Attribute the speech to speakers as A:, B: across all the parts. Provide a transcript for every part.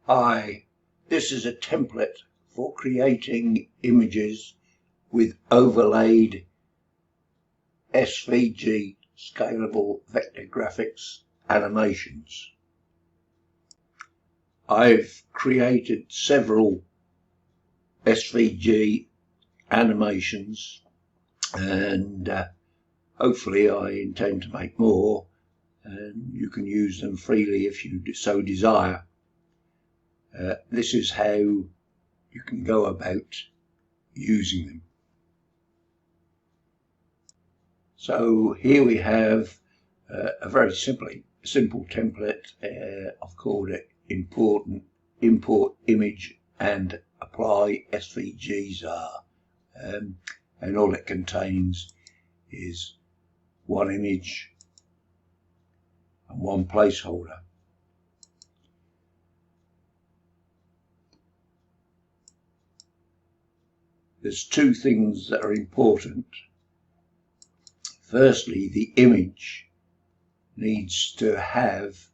A: Hi, this is a template for creating images with overlaid SVG scalable vector graphics animations. I've created several SVG animations and hopefully I intend to make more, and you can use them freely if you so desire. This is how you can go about using them. So here we have a very simple template. I've called it import image and apply SVGs are, and all it contains is one image and one placeholder. There's two things that are important. Firstly, the image needs to have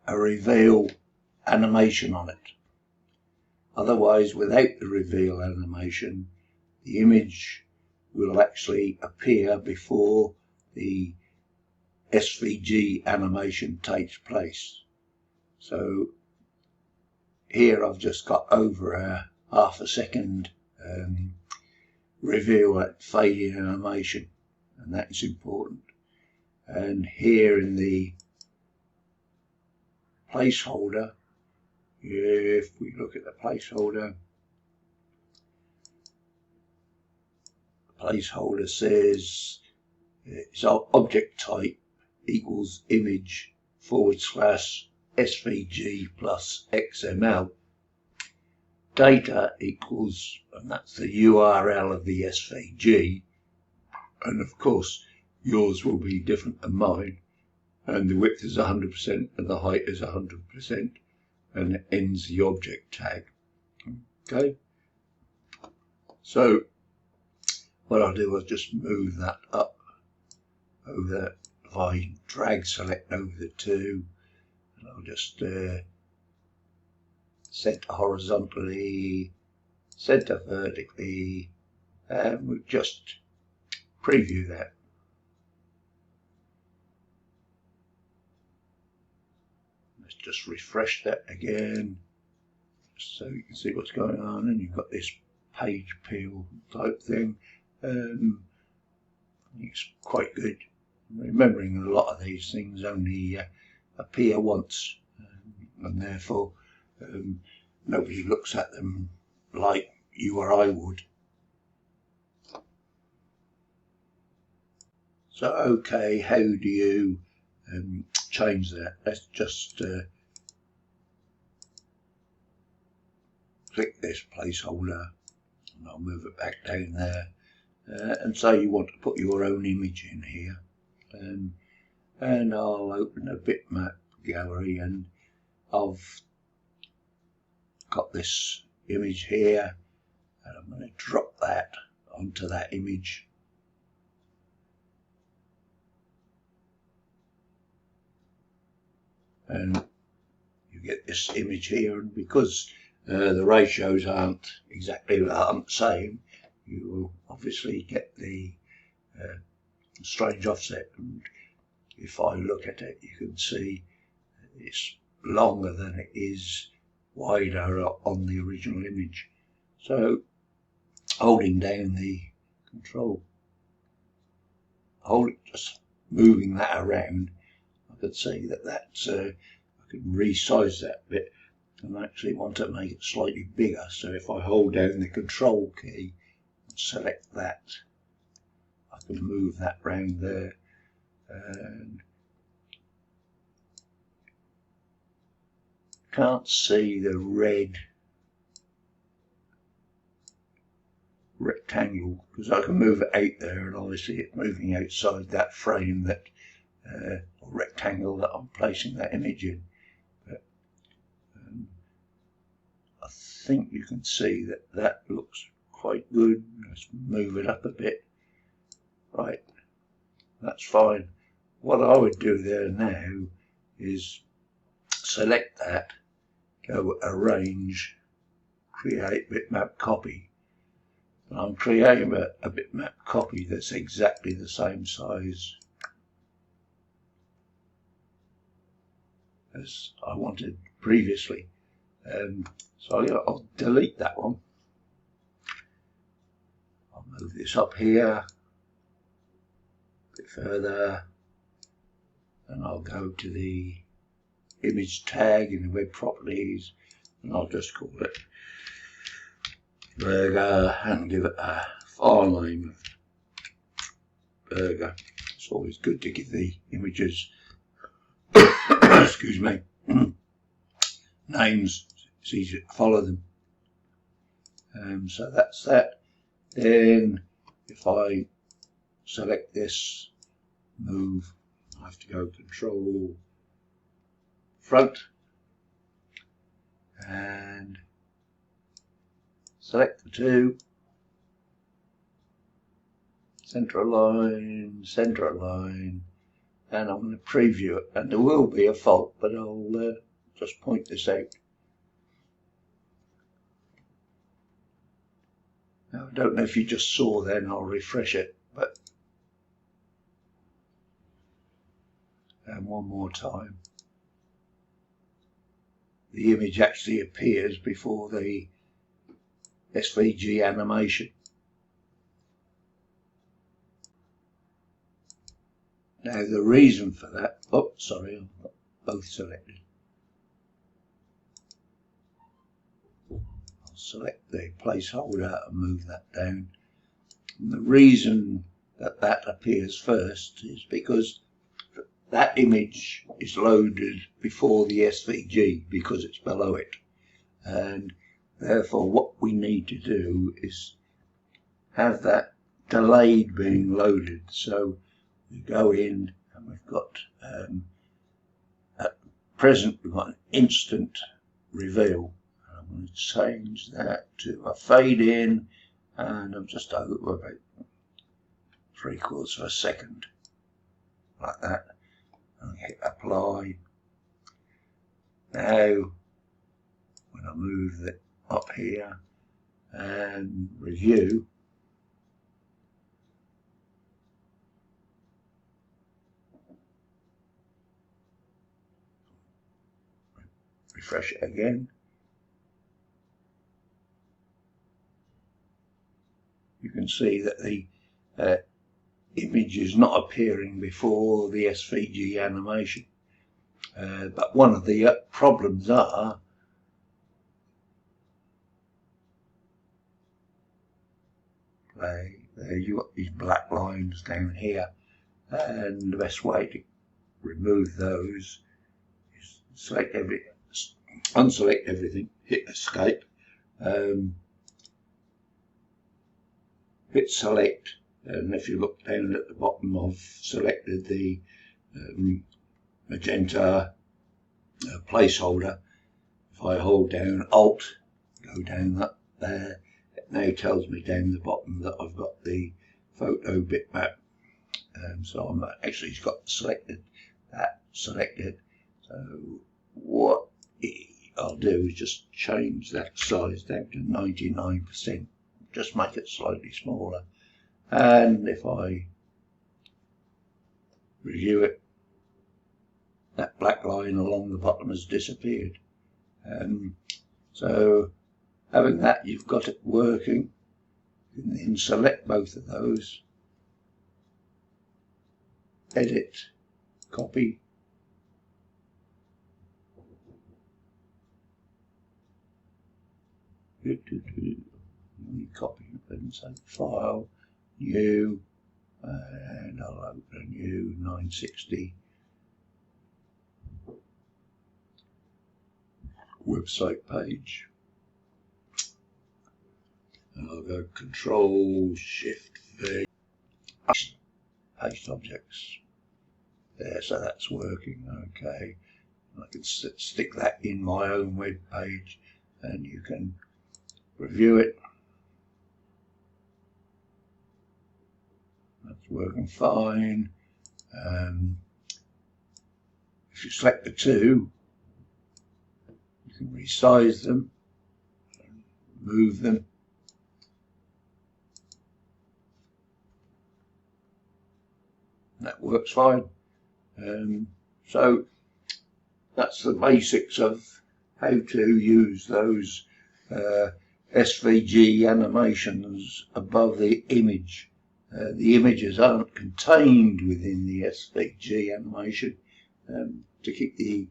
A: a reveal animation on it. Otherwise, without the reveal animation, the image will actually appear before the SVG animation takes place. So here I've just got over a half a second reveal at fading animation, and that is important. And here in the placeholder, if we look at the placeholder says its object type equals image / SVG plus XML. Data equals, and that's the URL of the SVG, and of course yours will be different than mine, and the width is 100% and the height is 100%, and it ends the object tag. Okay, so what I'll do is just move that up over. If I drag select over the two, and I'll just center horizontally, center vertically, and we'll just preview that. Let's just refresh that again, just so you can see what's going on, and you've got this page peel type thing. It's quite good. Remembering a lot of these things only appear once, and therefore nobody looks at them like you or I would. So okay, how do you change that? Let's just click this placeholder, and I'll move it back down there, and say you want to put your own image in here, and I'll open a bitmap gallery, and I've got this image here, and I'm going to drop that onto that image. And you get this image here, and because the ratios aren't exactly the same, you will obviously get the strange offset, and if I look at it, you can see it's longer than it is wider on the original image. So holding down the control, just moving that around, I could see that that's I can resize that bit, and I actually want to make it slightly bigger. So if I hold down the control key and select that, I can move that round there, and can't see the red rectangle because I can move it out there, and obviously it's moving outside that frame, that or rectangle that I'm placing that image in. But I think you can see that that looks quite good. Let's move it up a bit. Right, that's fine. What I would do there now is select that, go Arrange, Create Bitmap Copy. And I'm creating a bitmap copy that's exactly the same size as I wanted previously. So I'll delete that one. I'll move this up here a bit further, and I'll go to the image tag in the web properties, and I'll just call it burger and give it a file name of burger. It's always good to give the images excuse me names. It's easier to follow them. So that's that. Then if I select this, move, I have to go Control Front and select the two, center a line, and I'm going to preview it. And there will be a fault, but I'll just point this out. Now, I don't know if you just saw then, I'll refresh it, but one more time. The image actually appears before the SVG animation. Now the reason for that, oh sorry, I've got both selected. I'll select the placeholder and move that down. And the reason that that appears first is because that image is loaded before the SVG because it's below it. And therefore what we need to do is have that delayed being loaded. So we go in and we've got at present we've got an instant reveal. I'm going to change that to a fade in, and I'm just over about 3/4 of a second, like that, and hit apply. Now when I move it up here and review, refresh it again, you can see that the image is not appearing before the SVG animation. But one of the problems are you've got these black lines down here, and the best way to remove those is select everything, unselect everything, hit escape, hit select, and if you look down at the bottom, I've selected the magenta placeholder. If I hold down Alt, go down up there, it now tells me down the bottom that I've got the photo bitmap. So I'm actually got that selected. So what I'll do is just change that size down to 99%, just make it slightly smaller. And if I review it, that black line along the bottom has disappeared. So having that, you've got it working. You can then select both of those, edit, copy, copy and say file, new, and I'll open a new 960 website page, and I'll go Control Shift V, paste objects there. So that's working okay. I can stick that in my own web page, and you can review it. That's working fine. If you select the two, can resize them, move them. That works fine. So that's the basics of how to use those SVG animations above the image. The images aren't contained within the SVG animation. To keep the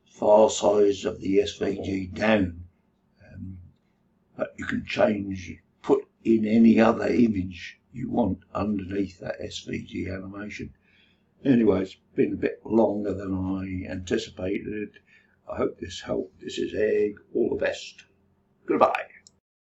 A: file size of the SVG down, but you can put in any other image you want underneath that SVG animation. Anyway, it's been a bit longer than I anticipated. I hope this helped. This is Egg. All the best. Goodbye.